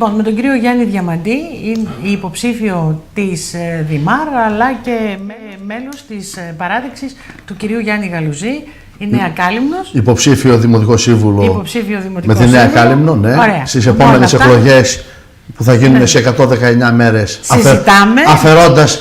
Λοιπόν, με τον κύριο Γιάννη Διαμαντή, υποψήφιο της Δημάρ, αλλά και μέλος της παράδειξης του κυρίου Γιάννη Γαλουζή. Η Νέα Κάλυμνος. Υποψήφιο δημοτικό σύμβουλο. Με τη Νέα Κάλυμνο, ναι. Στις επόμενες εκλογές που θα γίνουν σε 119 μέρες. Συζητάμε.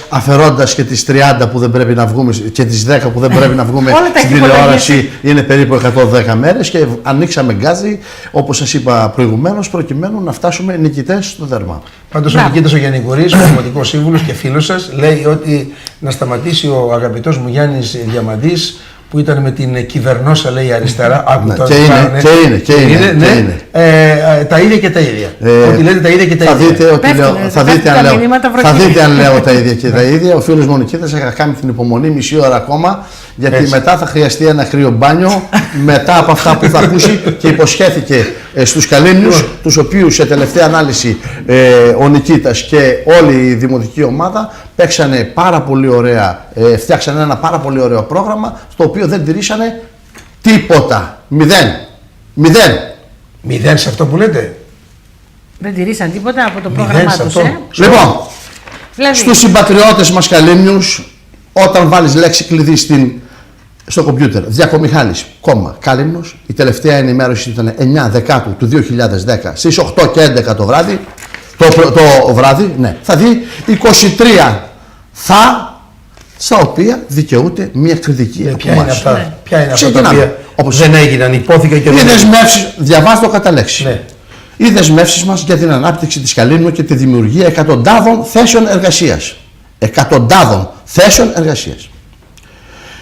Αφαιρώντας και τις 30 που δεν πρέπει να βγούμε και τις 10 που δεν πρέπει να βγούμε στην τηλεόραση, είναι περίπου 110 μέρες και ανοίξαμε γκάζι, όπως σας είπα προηγουμένως, προκειμένου να φτάσουμε νικητές στο δέρμα. Πάντως ο Νικήτας ο Γιαννικουρής, ο δημοτικός σύμβουλος και φίλος σας, λέει ότι να σταματήσει ο αγαπητός μου Γιάννης Διαμαντής, που ήταν με την κυβερνόσα, λέει, αριστερά. Και είναι. Τα ίδια και τα ίδια. Ότι λέτε τα ίδια και τα ίδια. Θα δείτε αν λέω τα ίδια και τα ίδια. Ο φίλος μου ο Νικήτας θα κάνει την υπομονή μισή ώρα ακόμα, γιατί μετά θα χρειαστεί ένα κρύο μπάνιο, μετά από αυτά που θα ακούσει, και υποσχέθηκε στους Καλύμνιους, τους οποίους σε τελευταία ανάλυση ο Νικήτας και όλη η δημοτική ομάδα παίξανε πάρα πολύ ωραία, φτιάξανε ένα πάρα πολύ ωραίο πρόγραμμα, στο οποίο δεν τηρήσανε τίποτα. Μηδέν σε αυτό που λέτε. Δεν τηρήσαν τίποτα από το πρόγραμμά τους. Λοιπόν, στους συμπατριώτες μας Καλύμνιους, όταν βάλεις λέξη κλειδί στο κομπιούτερ, Διακομιχάλης, Κάλυμνος, η τελευταία ενημέρωση ήταν 9 Δεκάτου του 2010 στις 8 και 11 το βράδυ. Το βράδυ, ναι, θα δει 23 στα οποία δικαιούται μια κριτική από εμάς. Ποια είναι αυτά τα οποία δεν έγιναν, υπόθηκα και δεν έγιναν. Διαβάζω κατά λέξη. Ναι. Οι δεσμεύσεις μας για την ανάπτυξη της Καλύμνου και τη δημιουργία εκατοντάδων θέσεων εργασίας.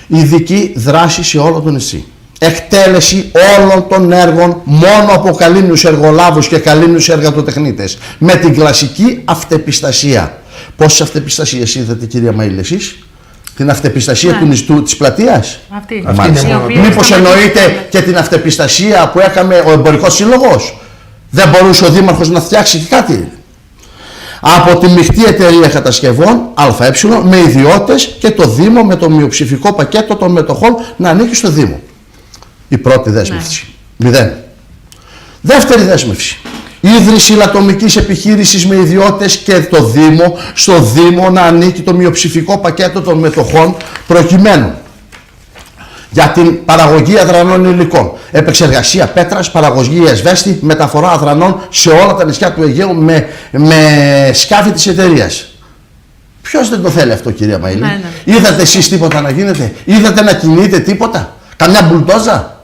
Ειδική δράση σε όλο το νησί. Εκτέλεση όλων των έργων μόνο από Καλύμνιους εργολάβους και Καλύμνιους εργατοτεχνίτες. Με την κλασική αυτεπιστασία. Πόσες αυτεπιστασίες είδατε, κυρία Μαΐλη, εσείς? Την αυτεπιστασία της πλατείας. Αυτή. Μήπως εννοείται και την αυτεπιστασία που έκαμε ο Εμπορικός Σύλλογος? Δεν μπορούσε ο Δήμαρχος να φτιάξει κάτι? Από τη μειχτή εταιρεία κατασκευών ΑΕ με ιδιώτες και το Δήμο με το μειοψηφικό πακέτο των μετοχών να ανήκει στο Δήμο. Η πρώτη δέσμευση. 0. Δεύτερη δέσμευση. Ίδρυση λατομικής επιχείρησης με ιδιώτες και το Δήμο, στο Δήμο να ανήκει το μειοψηφικό πακέτο των μετοχών, προκειμένου για την παραγωγή αδρανών υλικών, επεξεργασία πέτρας, παραγωγή εσβέστη, μεταφορά αδρανών σε όλα τα νησιά του Αιγαίου με σκάφη της εταιρείας. Ποιος δεν το θέλει αυτό, κυρία Μαΐλη? Ναι. Είδατε εσείς τίποτα να γίνεται? Είδατε να κινείται τίποτα? Καμιά μπουλντόζα?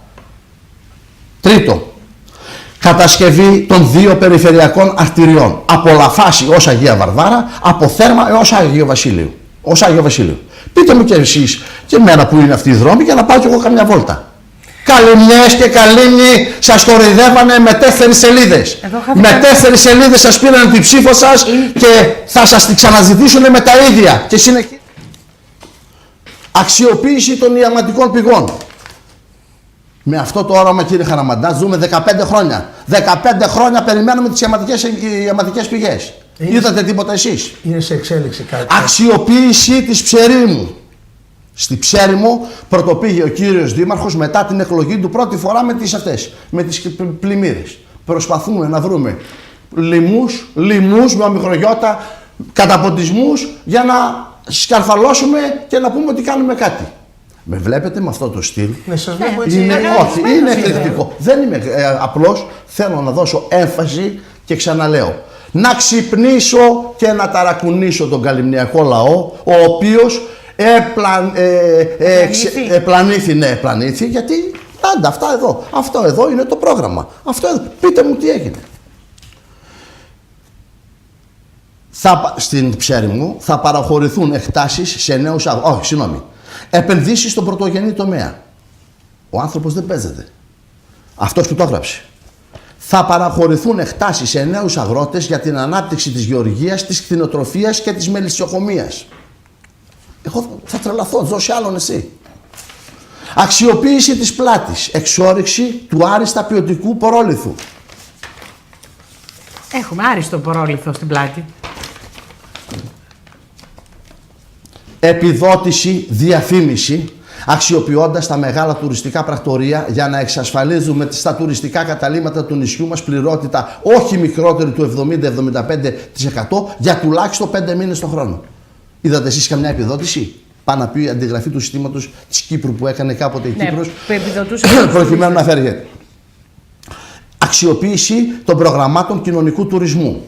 Τρίτο, κατασκευή των 2 περιφερειακών αρτηριών. Από Λαφάση ως Αγία Βαρβάρα, από Θέρμα έως Άγιο Βασίλειο. Πείτε μου και εσείς και εμένα που είναι αυτοί οι δρόμοι για να πάω κι εγώ καμιά βόλτα. Καλυμνιές και Καλύμνοι σας κοροϊδεύανε με 4 σελίδες. Με 4 σελίδες σας πήραν την ψήφο σας και θα σας την ξαναζητήσουν με τα ίδια. Και συνεχίζει. Αξιοποίηση των ιαματικών πηγών. Με αυτό το όραμα, κύριε Χαραμαντά, ζούμε 15 χρόνια. 15 χρόνια περιμένουμε τις ιαματικές πηγές. Είδατε τίποτα εσείς? Είναι σε εξέλιξη κάτι. Αξιοποίηση της Ψερίμου. Στη Ψέριμο πρωτοπήγε ο κύριος Δήμαρχος μετά την εκλογή του πρώτη φορά με τις πλημμύρες. Προσπαθούμε να βρούμε λοιμούς με ομικρογιώτα, καταποντισμούς για να σκαρφαλώσουμε και να πούμε ότι κάνουμε κάτι. Με βλέπετε με αυτό το στυλ? Ναι, σας βλέπω έτσι. Είναι εκρηκτικό. Δεν είμαι, απλώς θέλω να δώσω έμφαση και ξαναλέω. Να ξυπνήσω και να ταρακουνήσω τον καλυμνιακό λαό, ο οποίος επλανήθη, γιατί πάντα αυτό εδώ είναι το πρόγραμμα. Πείτε μου τι έγινε. Στην Ψέριμο θα παραχωρηθούν εκτάσεις σε νέους επενδύσεις στον πρωτογενή τομέα. Ο άνθρωπος δεν παίζεται. Αυτός που το έγραψε. Θα παραχωρηθούν εκτάσεις σε νέους αγρότες για την ανάπτυξη της γεωργίας, της κτηνοτροφίας και της μελισσοκομείας. Εγώ θα τρελαθώ, ζω σε άλλο νησί. Αξιοποίηση της πλάτης. Εξόρυξη του άριστα ποιοτικού πορόλιθου. Έχουμε άριστο πορόλιθο στην πλάτη. Επιδότηση, διαφήμιση αξιοποιώντας τα μεγάλα τουριστικά πρακτορεία για να εξασφαλίζουμε στα τουριστικά καταλύματα του νησιού μας πληρότητα όχι μικρότερη του 70-75% για τουλάχιστον 5 μήνες το χρόνο. Είδατε εσείς καμιά επιδότηση? Πάνω να πει αντιγραφή του συστήματος της Κύπρου που έκανε κάποτε η Κύπρος, προκειμένου να φέρει. Αξιοποίηση των προγραμμάτων κοινωνικού τουρισμού.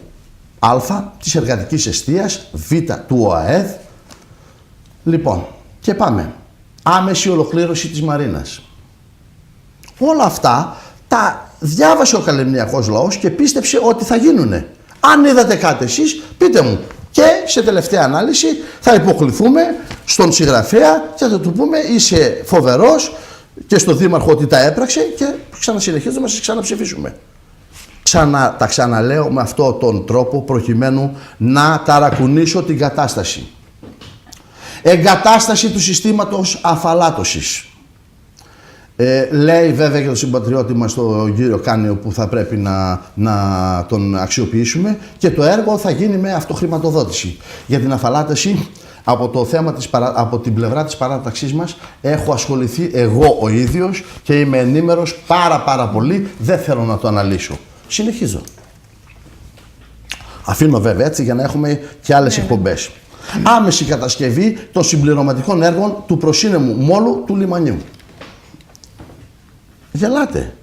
Α, της εργατικής εστίας, Β, του ΟΑΕΔ. Λοιπόν, και πάμε. Άμεση ολοκλήρωση της Μαρίνας. Όλα αυτά τα διάβασε ο καλλιμνιακός λαός και πίστεψε ότι θα γίνουνε. Αν είδατε κάτι εσείς, πείτε μου. Και σε τελευταία ανάλυση θα υποκληθούμε στον συγγραφέα και θα του πούμε είσαι φοβερός και στον δήμαρχο ότι τα έπραξε και ξανασυνεχίζουμε να σας ξαναψηφίσουμε. Τα ξαναλέω με αυτόν τον τρόπο προκειμένου να ταρακουνήσω την κατάσταση. Εγκατάσταση του συστήματος αφαλάτωσης. Λέει βέβαια και το συμπατριώτη μας τον κύριο Κάνιο που θα πρέπει να τον αξιοποιήσουμε και το έργο θα γίνει με αυτοχρηματοδότηση. Για την αφαλάτωση από το θέμα από την πλευρά της παράταξής μας έχω ασχοληθεί εγώ ο ίδιος και είμαι ενήμερος πάρα πολύ, δεν θέλω να το αναλύσω. Συνεχίζω. Αφήνω βέβαια έτσι για να έχουμε και άλλες εκπομπές. Άμεση κατασκευή των συμπληρωματικών έργων του προσύνεμου μόλου του λιμανιού. Γελάτε.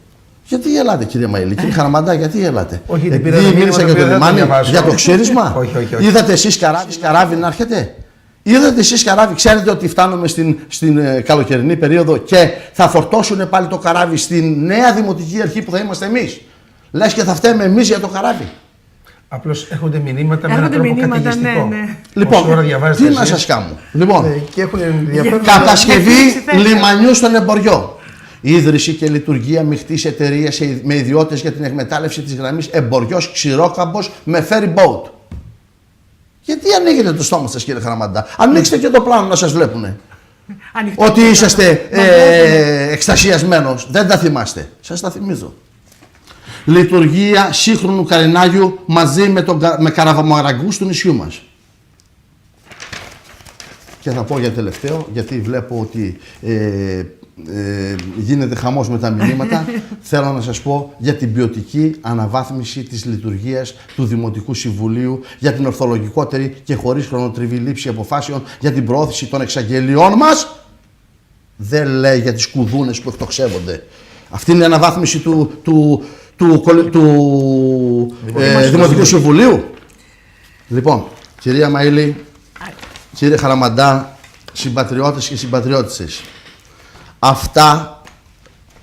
Γιατί γελάτε, κύριε Μαΐλη, κύριε Χαραμαντά, γιατί γελάτε? Όχι, μίλησα για το λιμάνι, για το ξύρισμα. Όχι. Είδατε εσείς καράβι να έρχεται? Είδατε εσείς καράβι? Ξέρετε ότι φτάνουμε στην καλοκαιρινή περίοδο και θα φορτώσουν πάλι το καράβι στην νέα δημοτική αρχή που θα είμαστε εμείς. Λες και θα φταίμε εμείς για το καράβι. Απλώς έχονται μηνύματα με έναν τρόπο καταιγιστικό. Ναι. Λοιπόν, τι να σας κάνω. Λοιπόν, κατασκευή λιμανιού στον Εμποριό. Ίδρυση και λειτουργία μειχτής εταιρείας με ιδιώτες για την εκμετάλλευση της γραμμής Εμποριός Ξηρόκαμπος με ferry boat. Γιατί ανοίγετε το στόμα σας, κύριε Χαραμαντά? Ανοίξτε και το πλάνο να σας βλέπουνε. Ότι είσαστε εκστασιασμένος. Δεν τα θυμάστε. Σας τα θυμίζω. Λειτουργία σύγχρονου καρινάγιου μαζί με καραβαμαραγκούς του νησιού μας. Και θα πω για τελευταίο, γιατί βλέπω ότι γίνεται χαμός με τα μηνύματα. Θέλω να σας πω για την ποιοτική αναβάθμιση της λειτουργίας του Δημοτικού Συμβουλίου, για την ορθολογικότερη και χωρίς χρονοτριβή λήψη αποφάσεων για την προώθηση των εξαγγελιών μας. Δεν λέει για τις κουδούνες που εκτοξεύονται. Αυτή είναι η αναβάθμιση του Δημοτικού Συμβουλίου. Λοιπόν, κυρία Μαΐλη, κύριε Χαραμαντά, συμπατριώτες και συμπατριώτισσες, αυτά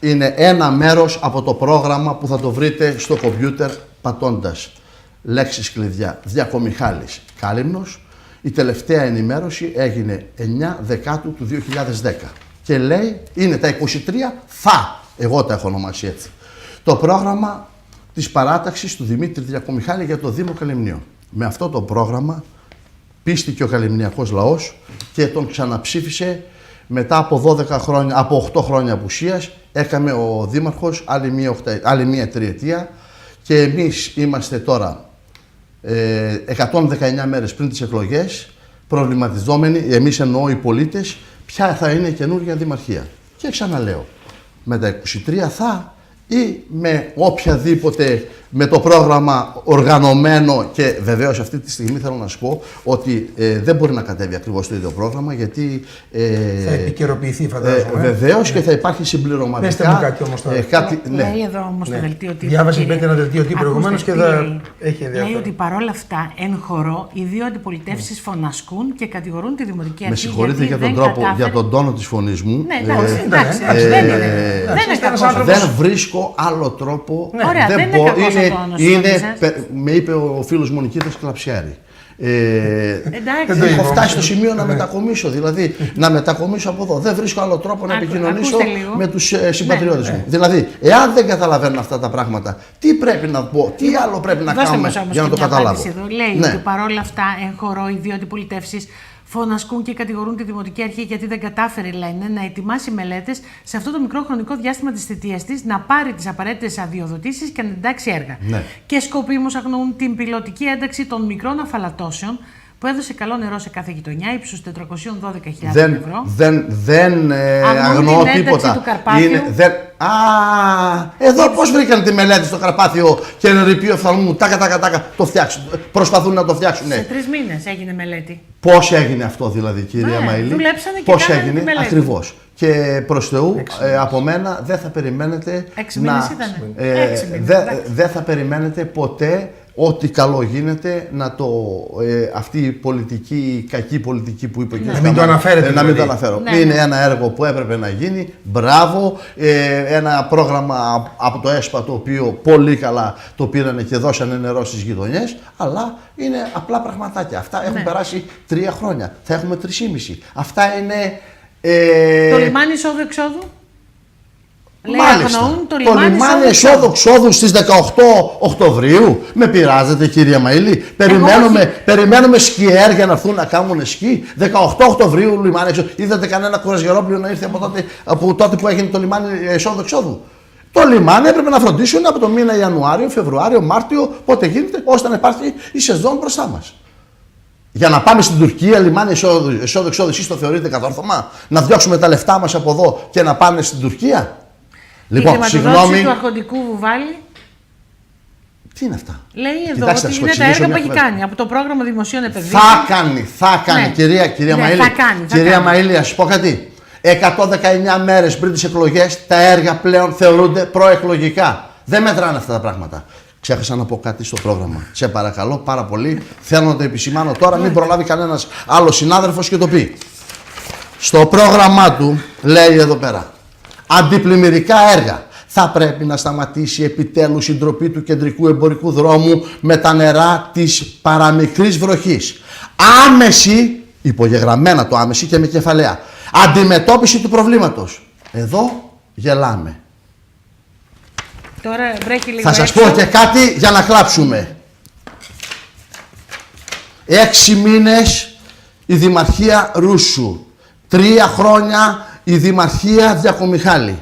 είναι ένα μέρος από το πρόγραμμα που θα το βρείτε στο κομπιούτερ πατώντας λέξεις κλειδιά. Διακομιχάλης Κάλυμνος. Η τελευταία ενημέρωση έγινε 9 Δεκάτου του 2010 και λέει, είναι τα 23 εγώ τα έχω ονομάσει έτσι. Το πρόγραμμα της παράταξης του Δημήτρη Διακομιχάλη για το Δήμο Καλυμνίων. Με αυτό το πρόγραμμα πίστηκε ο καλυμνιακός λαός και τον ξαναψήφισε μετά από 8 χρόνια απουσίας. Έκαμε ο Δήμαρχος άλλη μία τριετία και εμείς είμαστε τώρα 119 μέρες πριν τις εκλογές προβληματιζόμενοι, εμείς εννοώ οι πολίτες, ποια θα είναι η καινούργια δημαρχία. Και ξαναλέω, με τα 23 ή με οποιαδήποτε, με το πρόγραμμα οργανωμένο και βεβαίως αυτή τη στιγμή θέλω να σου πω ότι δεν μπορεί να κατέβει ακριβώς το ίδιο πρόγραμμα γιατί θα επικαιροποιηθεί φαντάζομαι. Βεβαίως και θα υπάρχει συμπληρωματικά. Πέστε μου κάτι όμως τώρα. Λέει εδώ όμως το δελτίο τύπου. Διάβασε πέντε ένα δελτίο τύπου προηγουμένως και θα έχει ενδιαφέρον. Λέει ότι παρόλα αυτά εν χορό οι δύο αντιπολιτεύσεις φωνασκούν και κατηγορούν τη Δημοτική Αρχή. Με συγχωρείτε για τον τόνο της φωνής μου. Ναι, εντάξει, δεν βρίσκω άλλο τρόπο. Με είπε ο φίλος μου Νικήτας Κλαψιάρη. Έχω φτάσει στο σημείο να μετακομίσω, δηλαδή να μετακομίσω από εδώ. Δεν βρίσκω άλλο τρόπο να επικοινωνήσω με τους συμπατριώτες μου. Δηλαδή, εάν δεν καταλαβαίνω αυτά τα πράγματα, τι πρέπει να πω, τι άλλο πρέπει να κάνουμε για να το καταλάβω. Λέει ότι παρόλα αυτά εν χορό οι δύο αντιπολιτεύσεις φωνασκούν και κατηγορούν τη Δημοτική Αρχή γιατί δεν κατάφερε, λένε, να ετοιμάσει μελέτες σε αυτό το μικρό χρονικό διάστημα της θητείας της, να πάρει τις απαραίτητες αδειοδοτήσεις και να εντάξει έργα. Ναι. Και σκοπίμως αγνοούν την πιλωτική ένταξη των μικρών αφαλατώσεων που έδωσε καλό νερό σε κάθε γειτονιά ύψους 412.000 Δεν αγνοώ την τίποτα. Του Καρπάθιου. Εδώ πώς βρήκαν τη μελέτη στο Καρπάθιο και ρηπείο οφθαλμού, τάκα, το φτιάξουν. Προσπαθούν να το φτιάξουν. Σε 3 μήνες έγινε μελέτη. Πώς έγινε αυτό δηλαδή, κυρία Μαηλή? Δουλέψανε και πώς κάνανε έγινε, τη μελέτη. ακριβώς. Και προς Θεού, από μένα δεν θα περιμένετε 6 μήνες ήτανε. δεν θα περιμένετε ποτέ ό,τι καλό γίνεται να αυτή η πολιτική, κακή πολιτική που είπε ο κ. Να μην το αναφέρετε. Να μην το αναφέρω. Ναι, είναι ένα έργο που έπρεπε να γίνει. Μπράβο. Ένα πρόγραμμα από το ΕΣΠΑ το οποίο πολύ καλά το πήρανε και δώσανε νερό στις γειτονιές. Αλλά είναι απλά πραγματάκια. Αυτά έχουν περάσει 3 χρόνια. Θα έχουμε 3,5. Αυτά είναι. Το λιμάνι εισόδου-εξόδου. Μάλιστα. Το λιμάνι εισόδου-εξόδου στις 18 Οκτωβρίου. Με πειράζετε, κυρία Μαηλή? Περιμένουμε σκιέρ για να έρθουν να κάνουν σκι. 18 Οκτωβρίου λιμάνι εισόδου. Είδατε κανένα κουρασγερόπλοιο να ήρθε από τότε που έγινε το λιμάνι εισόδου-εξόδου? Το λιμάνι έπρεπε να φροντίσουν από το μήνα Ιανουάριο, Φεβρουάριο, Μάρτιο, πότε γίνεται, ώστε να υπάρχει η σεζόν μπροστά μας. Για να πάμε στην Τουρκία, λιμάνι εισόδου-εξόδου, εσείς το θεωρείτε κατόρθωμα? Να διώξουμε τα λεφτά μας από εδώ και να πάνε στην Τουρκία? Λοιπόν, συγγνώμη. Του αρχοντικού Βουβάλη. Τι είναι αυτά? Λέει εδώ ότι είναι τα έργα που έχει κάνει από το πρόγραμμα δημοσίων επενδύσεων. Θα κάνει, ναι. Κυρία Μαηλή. Κυρία Μαηλή, ας πω κάτι. 119 μέρες πριν τις εκλογές, τα έργα πλέον θεωρούνται προεκλογικά. Δεν μετράνε αυτά τα πράγματα. Ξέχασα να πω κάτι στο πρόγραμμα. Σε παρακαλώ πάρα πολύ. Θέλω να το επισημάνω τώρα, μην προλάβει κανένας άλλος συνάδελφος και το πει. Στο πρόγραμμά του λέει εδώ πέρα: αντιπλημμυρικά έργα. Θα πρέπει να σταματήσει επιτέλους η ντροπή του κεντρικού εμπορικού δρόμου με τα νερά της παραμικρής βροχής. Άμεση, υπογεγραμμένα το άμεση και με κεφαλαία, αντιμετώπιση του προβλήματος. Εδώ γελάμε. Τώρα βρέχει λίγο. Θα σας πω και κάτι για να κλάψουμε. 6 μήνες η Δημαρχία Ρούσου. 3 χρόνια η Δημαρχία Διακομιχάλη.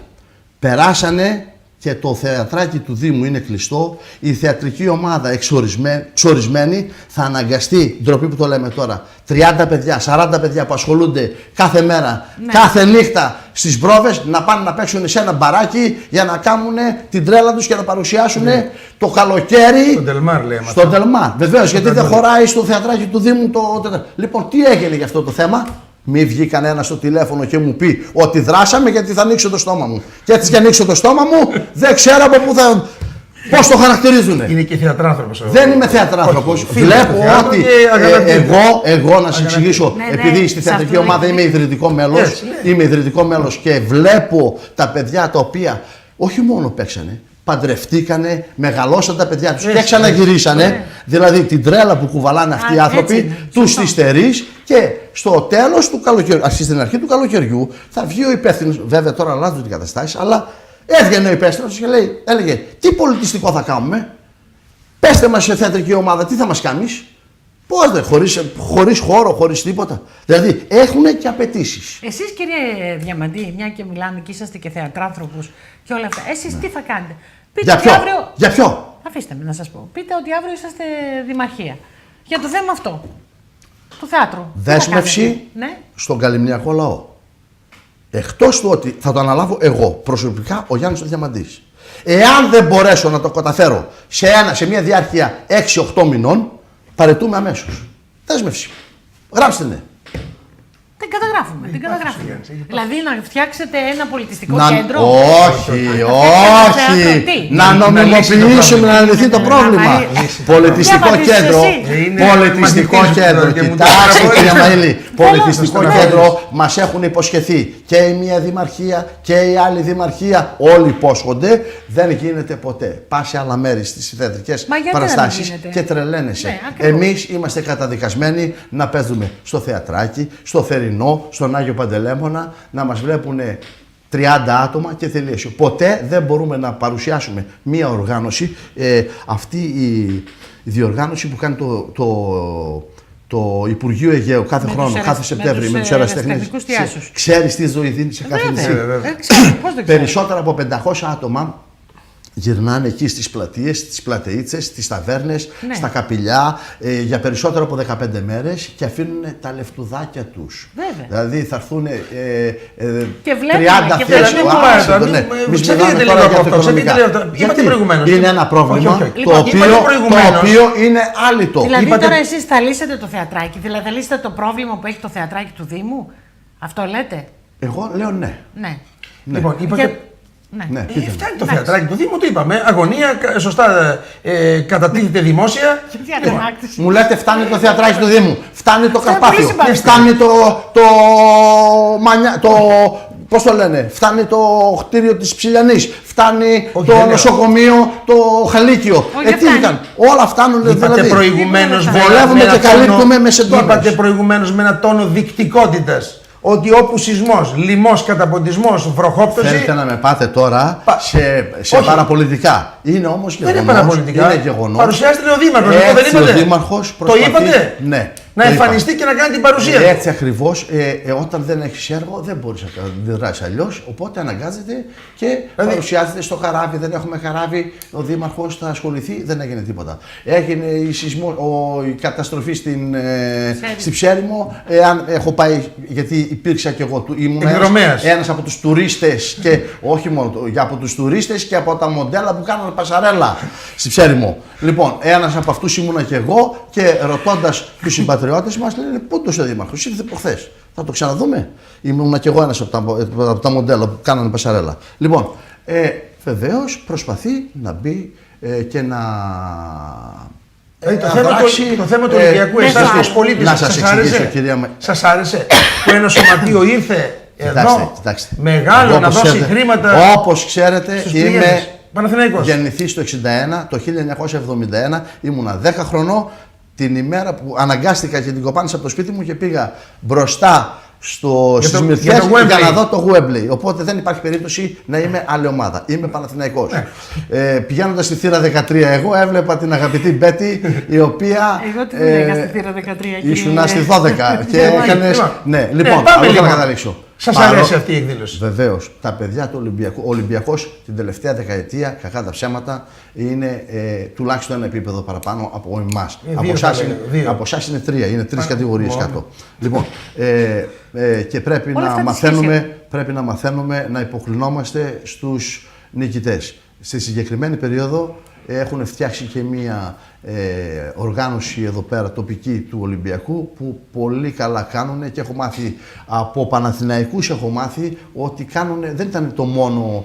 Περάσανε και το θεατράκι του Δήμου είναι κλειστό. Η θεατρική ομάδα εξορισμένη θα αναγκαστεί, ντροπή που το λέμε τώρα, 30 παιδιά, 40 παιδιά που ασχολούνται κάθε μέρα, κάθε νύχτα στις πρόβες, να πάνε να παίξουν σε ένα μπαράκι για να κάνουν την τρέλα τους και να παρουσιάσουν το καλοκαίρι. Στον Τελμάρ, λέμε. Στον Τελμάρ, βεβαίως, γιατί δεν χωράει στο θεατράκι του Δήμου το. Λοιπόν, τι έγινε για αυτό το θέμα? Μη βγει κανένα στο τηλέφωνο και μου πει ότι δράσαμε, γιατί θα ανοίξω το στόμα μου. Και έτσι και ανοίξω το στόμα μου, δεν ξέρω από πού θα. Πώς το χαρακτηρίζουνε. Είναι και θεατράνθρωπος. Δεν είμαι θεατράνθρωπος. Βλέπω ότι εγώ να σας εξηγήσω, επειδή στη θεατρική ομάδα είμαι ιδρυτικό μέλος, είμαι ιδρυτικό μέλος και βλέπω τα παιδιά τα οποία όχι μόνο παίξανε, παντρευτήκανε, μεγαλώσαν τα παιδιά τους και ξαναγυρίσανε. Δηλαδή την τρέλα που κουβαλάνε αυτοί οι άνθρωποι, τους τη στερείς και στο τέλος του καλοκαιριού, στην αρχή του καλοκαιριού, θα βγει ο υπεύθυνος. Βέβαια τώρα αλλάζουν οι καταστάσεις, αλλά έβγαινε ο υπεύθυνος και έλεγε: τι πολιτιστικό θα κάνουμε? Πέστε μας σε θεατρική ομάδα, τι θα μας κάνεις? Πώς δεν, χωρίς χώρο, χωρίς τίποτα. Δηλαδή έχουν και απαιτήσεις. Εσείς, κύριε Διαμαντή, μια και μιλάμε και είσαστε και θεατράνθρωπος και όλα αυτά, εσείς τι θα κάνετε? Πείτε για ποιο? Αύριο... Για ποιο? Αφήστε με να σας πω. Πείτε ότι αύριο είσαστε δημαρχία. Για το θέμα αυτό. Του θεάτρου. Δέσμευση στον καλλιμνιακό λαό. Εκτός του ότι θα το αναλάβω εγώ, προσωπικά, ο Γιάννης ο Διαμαντής. Εάν δεν μπορέσω να το καταφέρω σε μια διάρκεια 6-8 μηνών, παραιτούμε αμέσως. Δέσμευση. Γράψτε ναι. Την καταγράφουμε. Την καταγράφουμε. Δηλαδή να φτιάξετε ένα πολιτιστικό κέντρο. Όχι. Να νομιμοποιήσουμε να λυθεί το πρόβλημα. Πολιτιστικό κέντρο. Πολιτιστικό κέντρο. Κοιτάξτε, κυρία Μαηλή. Πολιτιστικό κέντρο μας έχουν υποσχεθεί και η μία δημαρχία και η άλλη δημαρχία. Όλοι υπόσχονται. Δεν γίνεται ποτέ. Πας σε άλλα μέρη στις θεατρικές παραστάσεις και τρελαίνεσαι. Εμείς είμαστε καταδικασμένοι να παίζουμε στο θεατράκι, στο Θερινό, στον Άγιο Παντελέμωνα, να μας βλέπουν 30 άτομα και τελείωσε. Ποτέ δεν μπορούμε να παρουσιάσουμε μία οργάνωση, αυτή η διοργάνωση που κάνει το Υπουργείο Αιγαίου κάθε χρόνο, κάθε Σεπτέμβρη, με τους ερασιτεχνείς. Ξέρεις τι ζωή δίνει σε κάθε νησί? Περισσότερα από 500 άτομα γυρνάνε εκεί στις πλατείες, στις πλατεΐτσες, στις ταβέρνες, Ναι. στα καπηλιά για περισσότερο από 15 μέρες και αφήνουν τα λεφτουδάκια τους. Βέβαια. Δηλαδή θα έρθουν Και βλέπουμε, 30 και θέσεις. βλέπουμε Α, πάρα άσχετο, πολύ. ναι. Εμείς Ξεφύγετε μιλάμε λίγο τώρα από για αυτό, τα οικονομικά. ξεφύγετε λίγο. Είπατε Γιατί? προηγουμένως. Είναι ένα πρόβλημα Όχι, όχι. το Λοιπόν, οποίο, είπατε προηγουμένως. το οποίο είναι άλυτο. Δηλαδή Είπατε- τώρα εσείς θα λύσετε το θεατράκι, δηλαδή θα λύσετε το πρόβλημα που έχει το θεατράκι του Δήμου. Αυτό λέτε. Εγώ λέω ναι. Ναι. Λοιπόν, είπατε. Και- Ναι. Ναι, πείτε μου. Φτάνει το Εντάξει. θεατράκι του Δήμου, το είπαμε. Αγωνία, σωστά κατατίθεται δημόσια. Τι αγανάκτηση. Μου λέτε φτάνει το θεατράκι του Δήμου, φτάνει το πολύ Καρπάθιο, συμπαθητικό. φτάνει πώς το λένε, φτάνει το κτίριο της Ψηλιανής, φτάνει Όχι, το δεν λέω. νοσοκομείο, το Χαλίκιο. Όχι, Τι δεν φτάνει. ήταν, όλα φτάνουν Είπατε δηλαδή. προηγουμένως Βολεύουμε και καλύπτουμε με σεντόνες. Είπατε προηγουμένως με ένα τόνο δικτικότητας ότι όπου σεισμός, λοιμός, καταποντισμός, βροχόπτωση. Θέλετε να με πάτε τώρα σε Όχι. παραπολιτικά. Είναι όμως Δεν γεγονός. είναι παραπολιτικά. Είναι γεγονός. Παρουσιάζεται ο Δήμαρχος. Αυτό δεν Έτσι ο είπατε. Δήμαρχος Το προσπαθεί. είπατε. Ναι. Να το είπα. εμφανιστεί και να κάνει την παρουσία του. Έτσι ακριβώς, όταν δεν έχεις έργο δεν μπορείς να αντιδράσεις αλλιώς, οπότε αναγκάζεται και παρουσιάζεται στο χαράβι. Δεν έχουμε χαράβι, ο Δήμαρχος θα ασχοληθεί, δεν έγινε τίποτα. Έγινε η καταστροφή στη Ψέριμο, έχω πάει, γιατί υπήρξα και εγώ, ήμουν Εκδρομέας. ένας από τους τουρίστες και όχι μόνο από τους τουρίστες και από τα μοντέλα που κάνανε πασαρέλα στη Ψέριμο. Λοιπόν, ένας από αυτούς ήμουνα και εγώ και ρωτώντας τους συμπατριώτες μας λένε πού το ο Δήμαρχος, ήρθε προχθές. Θα το ξαναδούμε. Ήμουνα και εγώ ένας από τα μοντέλα που κάνανε πασαρέλα. Λοιπόν, βεβαίως προσπαθεί να μπει και να. Το θέμα του Ολυμπιακού, εσάς τους πολίτες, να σας εξηγήσω, κυρία. Σας άρεσε που ένα σωματείο ήρθε εδώ, Κοιτάξτε. μεγάλο, Εγώ, να όπως δώσει ξέρετε, χρήματα όπως ξέρετε, στους είμαι πληγέντες. Παναθηναϊκός. γεννηθής το 1961, το 1971 ήμουνα 10 χρονών, την ημέρα που αναγκάστηκα και την κοπάνησα από το σπίτι μου και πήγα μπροστά στις Μυρτιές για να δω το Wembley. Οπότε δεν υπάρχει περίπτωση να είμαι άλλη ομάδα. Είμαι Παναθηναϊκός. Πηγαίνοντας στη θύρα 13, εγώ έβλεπα την αγαπητή Μπέτη, η οποία. Εγώ τι δουλεύα στη θύρα 13, κύριε. Ήσουν στη 12 και έκανες. Ναι, λοιπόν, πάμε θέλω λίγο. να καταλήξω. Σας αρέσει αυτή η εκδήλωση? Βεβαίως. Τα παιδιά του Ολυμπιακού. Ο Ολυμπιακός την τελευταία δεκαετία, κακά τα ψέματα, είναι τουλάχιστον ένα επίπεδο παραπάνω από εμάς. Από εσάς είναι 3, είναι 3 κατηγορίες κάτω. Λοιπόν, και πρέπει να μαθαίνουμε να υποκλεινόμαστε στους νικητές. Στη συγκεκριμένη περίοδο έχουν φτιάξει και μία οργάνωση εδώ πέρα τοπική του Ολυμπιακού που πολύ καλά κάνουν και έχω μάθει από Παναθηναϊκούς, έχω μάθει ότι κάνουν, δεν ήταν το μόνο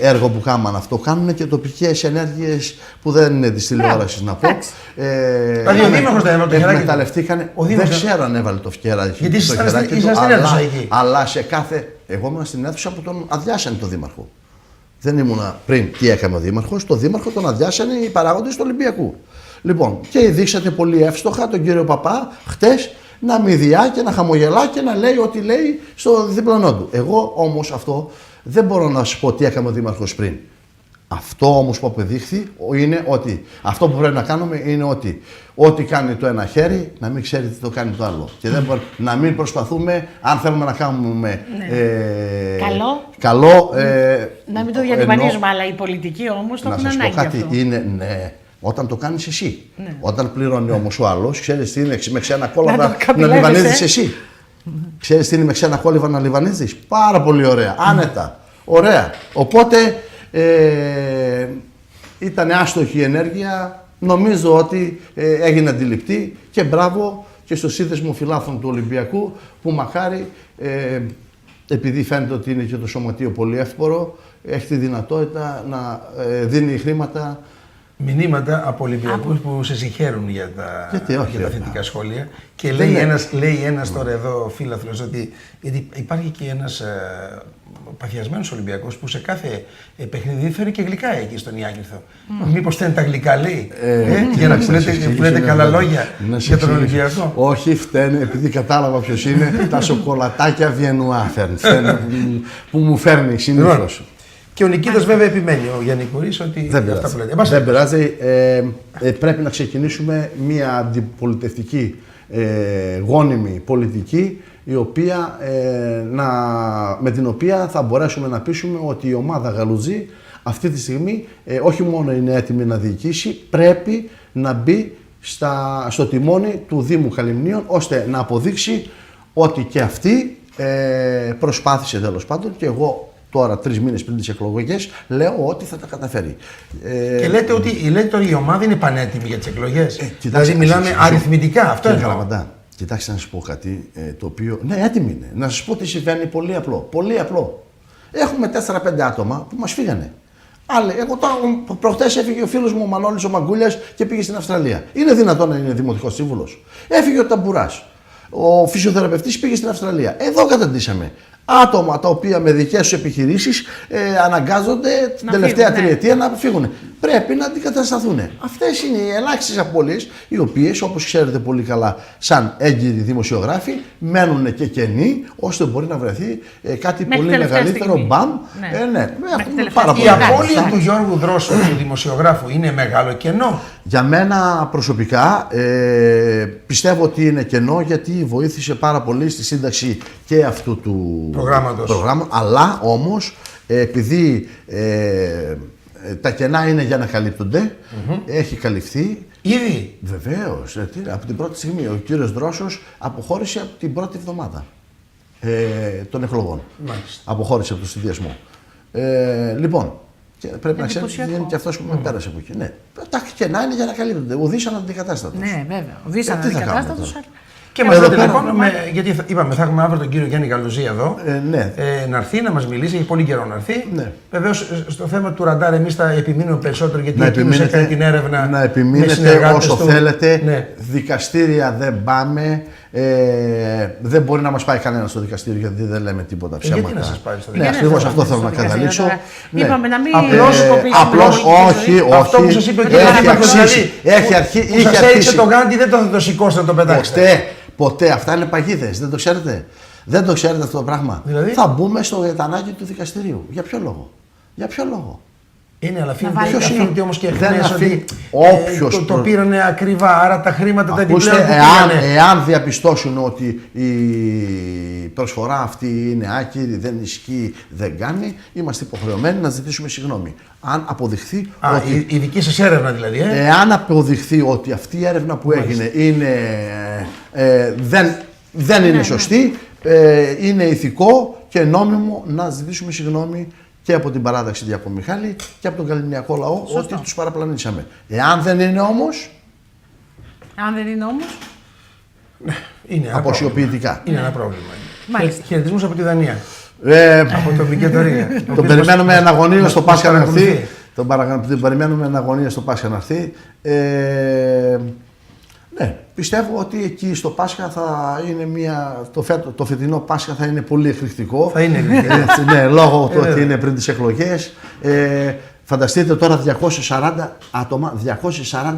έργο που κάμαν αυτό, κάνουν και τοπικές ενέργειες που δεν είναι της τηλεόρασης να πω. Δηλαδή ο Δήμαρχος δεν έβαλε το χεράκι? Εκμεταλλευτήκανε, δεν ξέρω αν έβαλε το χεράκι. Γιατί ήσασταν στην αίθουσα εκεί? Αλλά σε κάθε, εγώ ήμουν στην αίθουσα που τον αδειάσανε τον Δήμαρχο. Δεν ήμουνα πριν τι έκανε ο Δήμαρχος. Το Δήμαρχο τον αδειάσανε οι παράγοντες του Ολυμπιακού. Λοιπόν, και δείξατε πολύ εύστοχα τον κύριο Παπά χτες να μηδιά και να χαμογελά και να λέει ό,τι λέει στο διπλανό του. Εγώ όμως αυτό δεν μπορώ να σου πω τι έκανε ο Δήμαρχος πριν. Αυτό όμως που απεδείχθη είναι ότι αυτό που πρέπει να κάνουμε είναι ότι ό,τι κάνει το ένα χέρι να μην ξέρει τι το κάνει το άλλο. Και δεν να μην προσπαθούμε, αν θέλουμε να κάνουμε καλό να μην το διατυπανίζουμε, αλλά οι πολιτικοί όμως το έχουν ανάγκη. Να σας πω κάτι, αυτό. είναι ναι. Όταν το κάνεις εσύ. Ναι. Όταν πληρώνει όμως ο άλλος, ξέρεις τι είναι με ξένα κόλαβα να λιβανίζεις εσύ. Ξέρεις τι είναι με ξένα κόλαβα να λιβανίζεις. Πάρα πολύ ωραία. Άνετα. Ωραία. Οπότε ήταν άστοχη η ενέργεια. Νομίζω ότι έγινε αντιληπτή και μπράβο και στο σύνδεσμο φιλάθλων του Ολυμπιακού που μακάρι, επειδή φαίνεται ότι είναι και το σωματείο πολύ εύπορο, έχει τη δυνατότητα να δίνει χρήματα. Μηνύματα από Ολυμπιακούς που σε συγχαίρουν για τα θετικά σχόλια. Και λέει ένας τώρα εδώ φίλαθλος ότι γιατί υπάρχει και ένας παθιασμένος Ολυμπιακός που σε κάθε παιχνίδι φέρει και γλυκά εκεί στον Ιάκυνθο. Μήπως φταίνουν τα γλυκά, λέει, για να πούνετε καλά λόγια για τον Ολυμπιακό? Όχι, φταίνε, επειδή κατάλαβα ποιος είναι, τα σοκολατάκια Βιενουά που μου φέρνει συνήθως. Και ο Νικήτας βέβαια επιμένει, ο Γιάννη Κουρής, ότι αυτά που λέτε. Δεν πειράζει. Πρέπει να ξεκινήσουμε μια αντιπολιτευτική γόνιμη πολιτική η οποία, με την οποία θα μπορέσουμε να πείσουμε ότι η ομάδα Γαλουτζή αυτή τη στιγμή όχι μόνο είναι έτοιμη να διοικήσει, πρέπει να μπει στο τιμόνι του Δήμου Χαλιμνίων, ώστε να αποδείξει ότι και αυτή προσπάθησε τέλος πάντων, και εγώ τώρα 3 μήνες πριν τις εκλογές λέω ότι θα τα καταφέρει. Και λέτε ότι η ομάδα είναι πανέτοιμη για τις εκλογές. Δηλαδή μιλάμε αριθμητικά, αυτό είναι καλά. Κοιτάξτε να σας πω κάτι το οποίο, ναι, έτοιμη είναι. Να σας πω τι συμβαίνει, πολύ απλό. Πολύ απλό. Έχουμε 4-5 άτομα που μας φύγανε. Εγώ προχτές έφυγε ο φίλος μου ο Μανώλης ο Μαγκούλιας και πήγε στην Αυστραλία. Είναι δυνατόν να είναι δημοτικός σύμβουλος? Έφυγε ο Ταμπουράς. Ο φυσιοθεραπευτής πήγε στην Αυστραλία. Εδώ καταντήσαμε άτομα τα οποία με δικές τους επιχειρήσεις αναγκάζονται την τελευταία τριετία να φύγουν. Πρέπει να αντικατασταθούν. Αυτές είναι οι ελάχιστες απώλειες, οι οποίες, όπως ξέρετε πολύ καλά, σαν έγκυροι δημοσιογράφοι, μένουν και κενοί, ώστε μπορεί να βρεθεί κάτι πολύ μεγαλύτερο. Μπαμ. Η απώλεια του Γιώργου Δρόσου, του δημοσιογράφου, είναι μεγάλο κενό. Για μένα προσωπικά πιστεύω ότι είναι κενό, γιατί βοήθησε πάρα πολύ στη σύνταξη και αυτού του προγράμματος. Αλλά όμως επειδή τα κενά είναι για να καλύπτονται, έχει καλυφθεί. Ήδη. Βεβαίως. Από την πρώτη στιγμή ο κύριος Δρόσος αποχώρησε από την πρώτη εβδομάδα των εκλογών. Μάλιστα. Αποχώρησε από το συνδυασμό. Λοιπόν, και πρέπει να ξέρετε ότι είναι και αυτός που με πέρασε από εκεί. Ναι. Τα κενά είναι για να καλύπτονται. Ουδής αναντικατάστατος. Ναι, βέβαια. Ουδής αναντικατάστατος. Και μας το τηλεφώνο, γιατί είπαμε, θα έχουμε αύριο τον κύριο Γιάννη Καλουζή εδώ, να έρθει να μας μιλήσει, έχει πολύ καιρό να έρθει. Ναι. Βεβαίως, στο θέμα του ραντάρ εμείς θα επιμείνουμε περισσότερο, γιατί εκείνος έκανε την έρευνα. Να επιμείνετε όσο θέλετε. Ναι. Δικαστήρια δεν πάμε. Δεν μπορεί να μας πάει κανένα στο δικαστήριο, γιατί δεν λέμε τίποτα ψέματα. Γιατί να σας πάει στο δικαστήριο? Ναι, ακριβώς αυτό θέλω να καταλήξω. Είπαμε να μην απλώς όχι. Αυτό που σας είπε ότι έχει αρχίσει. Που σας έριξε το γάντι, δεν θα το σηκώσετε να το πετάξετε. Ποτέ. Αυτά είναι παγίδες. Δεν το ξέρετε. Δεν το ξέρετε αυτό το πράγμα. Δηλαδή? Θα μπούμε στο γετανάκι του δικαστηρίου. Για ποιο λόγο? Για ποιο λόγο? Είναι, αλλά φαίνεται όμως και χθες ότι το πήρανε ακριβά, άρα τα χρήματα τα επιπλέον που πήρανε. Εάν διαπιστώσουν ότι η προσφορά αυτή είναι άκυρη, δεν ισχύει, δεν κάνει, είμαστε υποχρεωμένοι να ζητήσουμε συγγνώμη. Αν αποδειχθεί ότι... Η δική σας έρευνα δηλαδή, Εάν αποδειχθεί ότι αυτή η έρευνα που έγινε δεν είναι σωστή, είναι ηθικό και νόμιμο να ζητήσουμε συγγνώμη και από την παράταξη Διακομιχάλη και από τον καλλινιακό λαό. Σωστό. Ότι τους παραπλανήσαμε. Εάν δεν είναι όμως... είναι αποσιοποιητικά. Είναι ένα πρόβλημα. Χαιρετισμούς από τη Δανία. Από το Μικετορία. Τον περιμένουμε εναγωνίως στο Πάσχα να έρθει. Τον περιμένουμε εναγωνίως στο Πάσχα να έρθει. Ναι, πιστεύω ότι εκεί στο Πάσχα θα είναι το φετινό Πάσχα θα είναι πολύ εκρηκτικό. Θα είναι εκρηκτικό. Ναι, λόγω του ότι είναι πριν τις εκλογές. Φανταστείτε τώρα 240 άτομα,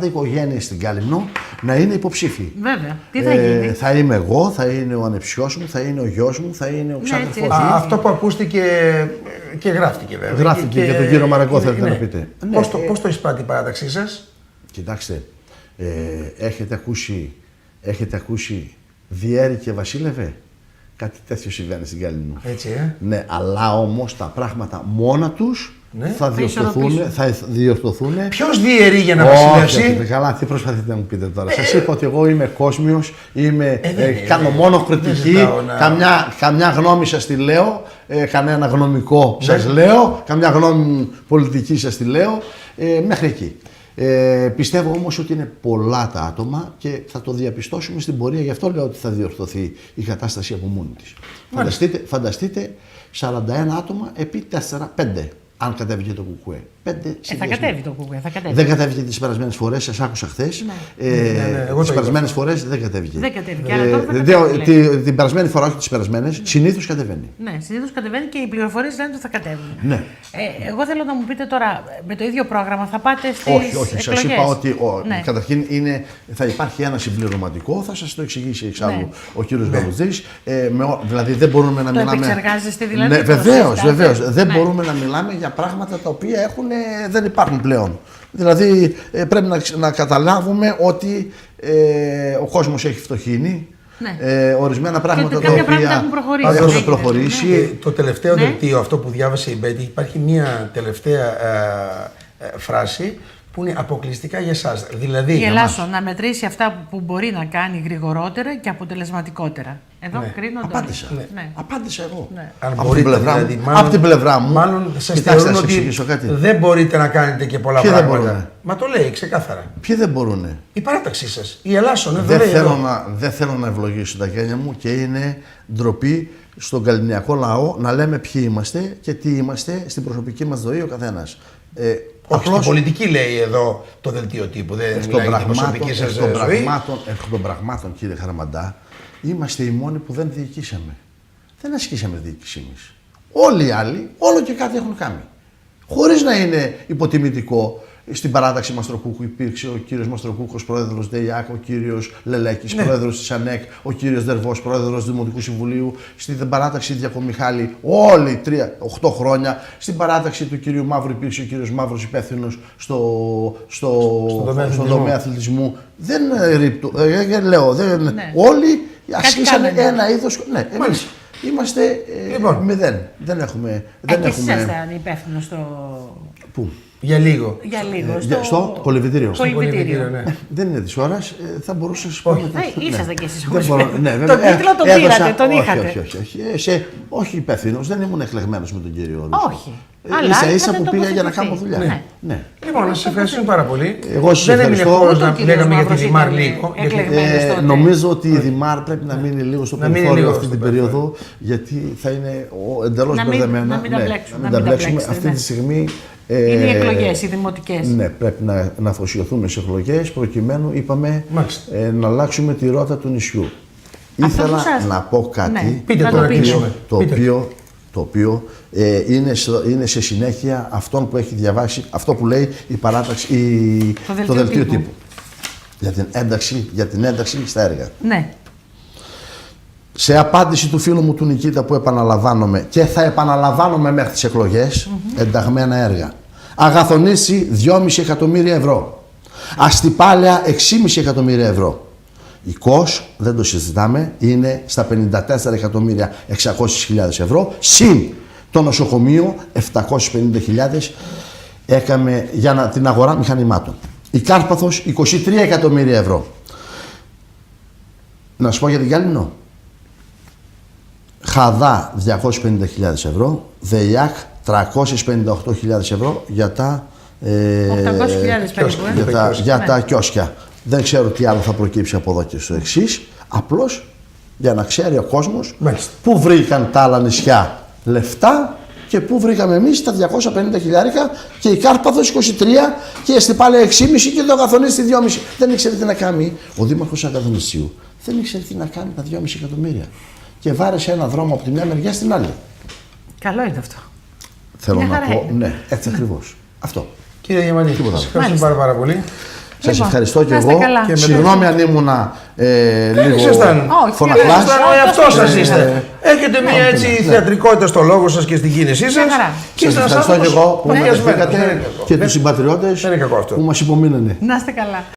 240 οικογένειες στην Κάλυμνο να είναι υποψήφοι. Βέβαια. Τι θα γίνει? Θα είμαι εγώ, θα είναι ο ανεψιός μου, θα είναι ο γιος μου, θα είναι ο ξάδερφός μου. Αυτό που ακούστηκε και γράφτηκε βέβαια. Γράφτηκε και τον κύριο Μαρακό, θέλετε να πείτε. Πώς το εισπράττει η παράταξή σας? Κοιτάξτε, έχετε ακούσει Διέρη και Βασίλευε? Κάτι τέτοιο συμβαίνει στην Κάλυμνο. Έτσι, Ναι, αλλά όμως τα πράγματα μόνα τους θα διορθωθούν. Ποιος διαιρεί για να βασιλεύσει? Καλά, τι προσπαθείτε να μου πείτε τώρα? Σας είπα ότι εγώ είμαι κόσμιος, κάνω μόνο κριτική, καμιά γνώμη σας τη λέω, κανένα γνωμικό σας λέω, καμιά γνώμη πολιτική σας τη λέω, μέχρι εκεί. Πιστεύω όμως ότι είναι πολλά τα άτομα και θα το διαπιστώσουμε στην πορεία. Γι' αυτό λέω ότι θα διορθωθεί η κατάσταση από μόνη της. Φανταστείτε 41 άτομα επί 4-5. Αν κατέβει και το κουκουέ. Θα κατέβει το κουκουέ. Δεν κατέβηκε τις περασμένες φορές, σας άκουσα χθες. Τις περασμένες φορές δεν κατέβηκε. Την περασμένη φορά, όχι τις περασμένες, συνήθως κατεβαίνει. Ναι, συνήθως κατεβαίνει και οι πληροφορίες λένε ότι θα κατέβουν. Ναι. Εγώ θέλω να μου πείτε τώρα, με το ίδιο πρόγραμμα θα πάτε στις όχι. Σας είπα ότι καταρχήν θα υπάρχει ένα συμπληρωματικό, θα σας το εξηγήσει εξάλλου ο κύριος Γαλουζής. Δηλαδή δεν μπορούμε να μιλάμε. Το επεξεργάζεστε δηλαδή? Βεβαίως. Δεν μπορούμε να μιλάμε για πράγματα τα οποία δεν υπάρχουν πλέον. Δηλαδή πρέπει να καταλάβουμε ότι ο κόσμος έχει φτωχύνει, ορισμένα πράγματα τα κάποια οποία πράγματα έχουν προχωρήσει. Το τελευταίο δελτίο, αυτό που διάβασε η Μπέτη, υπάρχει μια τελευταία φράση που είναι αποκλειστικά για εσάς. Δηλαδή, η Ελλάσσο να μετρήσει αυτά που μπορεί να κάνει γρηγορότερα και αποτελεσματικότερα. Εδώ κρίνονται. Απάντησα. Ναι. Απάντησα εγώ. Ναι. Από την πλευρά μου. Μάλλον σας θεωρούν ότι δεν μπορείτε να κάνετε και πολλά πράγματα. Μα το λέει ξεκάθαρα. Ποιοι δεν μπορούν. Η παράταξή σας. Η Ελλάσσο. Δεν θέλω να ευλογήσω τα γένια μου και είναι ντροπή στον καλλινιακό λαό να λέμε ποιοι είμαστε και τι είμαστε στην προσωπική μας ζωή ο καθένας. Όχι, στην πολιτική λέει εδώ το δελτίο τύπου. Δεν μιλάει για την προσωπική σας ζωή. Εκ των πραγμάτων, κύριε Χαραμαντά, είμαστε οι μόνοι που δεν διοικήσαμε. Δεν ασκήσαμε διοίκηση εμείς. Όλοι οι άλλοι, όλο και κάτι έχουν κάνει. Χωρίς να είναι υποτιμητικό. Στην παράταξη Μαστροκούκου υπήρξε ο κύριος Μαστροκούκος, πρόεδρος ΔΕΙΑΚ, ο κύριος Λελέκης, πρόεδρος της ΑΝΕΚ, ο κύριος Δερβός, πρόεδρος του Δημοτικού Συμβουλίου. Στην παράταξη Διακομιχάλη, όλοι 8 χρόνια. Στην παράταξη του κύριου Μαύρου υπήρξε ο κύριος Μαύρος υπεύθυνος στον τομέα αθλητισμού. Δεν ρίπτω, λέω, όλοι ασκήσανε ένα είδος. Ναι, εμείς είμαστε μηδέν. Δεν έχουμε. Εσείς ήσασταν υπεύθυνος στο. Πού? Για λίγο. Στο κολυβητήριο. Ναι. Δεν είναι της ώρας, θα μπορούσα να σου πω. Ήσασταν και εσείς τον τίτλο τον πήρατε, τον είχατε. Όχι υπεύθυνος, δεν ήμουν εκλεγμένος με τον κύριο Όλης. Όχι. Ίσα που πήγα για να κάνω δουλειά. Λοιπόν, να σας ευχαριστούμε πάρα πολύ. Εγώ σας ευχαριστώ. Δεν έμεινε να λέγαμε για τη Δημάρ λίγο. Νομίζω ότι η Δημάρ πρέπει να μείνει λίγο στο περιθώριο αυτή την περίοδο, γιατί θα είναι εντελώς μπερδεμένα. Να μην τα μπλέξουμε. Αυτή τη στιγμή. Είναι οι εκλογές, οι δημοτικές. Ναι, πρέπει να αφοσιωθούμε σε εκλογές προκειμένου, είπαμε, να αλλάξουμε τη ρότα του νησιού. Ήθελα να πω κάτι το οποίο είναι σε συνέχεια αυτόν που έχει διαβάσει, αυτό που λέει η παράταξη, το δελτίο τύπου. Για την ένταξη στα έργα. Ναι. Σε απάντηση του φίλου μου του Νικήτα που επαναλαμβάνομαι και θα επαναλαμβάνομαι μέχρι τις εκλογές, ενταγμένα έργα. Αγαθονήσι 2,5 εκατομμύρια ευρώ. Αστυπάλαια 6,5 εκατομμύρια ευρώ. Η ΚΟΣ, δεν το συζητάμε, είναι στα 54.600.000 ευρώ. Συν το νοσοκομείο 750.000 έκαμε για την αγορά μηχανημάτων. Η Κάρπαθος 23 εκατομμύρια ευρώ. Να σου πω για την Γαλλινό. Χαδά 250.000 ευρώ, ΔΕΙΑΚ 358.000 ευρώ για τα, 800.000 περίπου, για τα κιόσκια. Δεν ξέρω τι άλλο θα προκύψει από εδώ και στο εξής. Απλώς για να ξέρει ο κόσμος πού βρήκαν τα άλλα νησιά λεφτά και πού βρήκαμε εμείς τα 250 χιλιάρικα και η Κάρπαθος 23 και η Εστιπάλαια 6,5 και το Αγαθονήσι 2,5. Δεν ήξερε τι να κάνει ο Δήμαρχος Αγαθονησίου. Δεν ήξερε τι να κάνει τα 2,5 εκατομμύρια. Και βάρεσε ένα δρόμο από τη μια μεριά στην άλλη. Καλό είναι αυτό. Θέλω να πω, ναι, έτσι ακριβώς. Αυτό. Κύριε Γεμανή, σας ευχαριστούμε πάρα πολύ. Σας ευχαριστώ και εγώ. Συγγνώμη αν ήμουνα λίγο φωναχλάς. Αυτό σας είστε. Έχετε μια έτσι θεατρικότητα στο λόγο σας και στην κίνησή σας. Σας ευχαριστώ και εγώ που με δεχτήκατε και τους συμπατριώτες που μας υπομείνανε. Να είστε καλά.